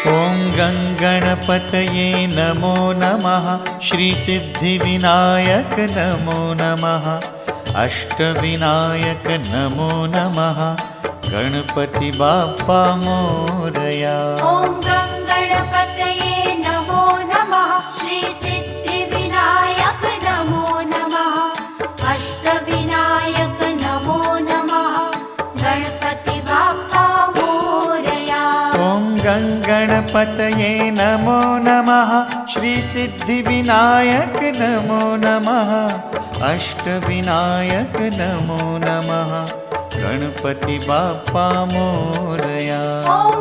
ॐ गङ्गणपतये नमो नमः। श्रीसिद्धिविनायक नमो नमः। अष्टविनायक नमो नमः। गणपति बाप्पा मोरया। ॐ गङ्गणपतये नमो नमः। श्रीसिद्धिविनायक नमो नमः। अष्टविनायक नमो नमः। गणपति बाप्पा मोरया। ॐ गङ्गणपतये नमो नमः। श्रीसिद्धिविनायक नमो नमः। अष्टविनायक नमो नमः। गणपति बाप्पा मोरया। ॐ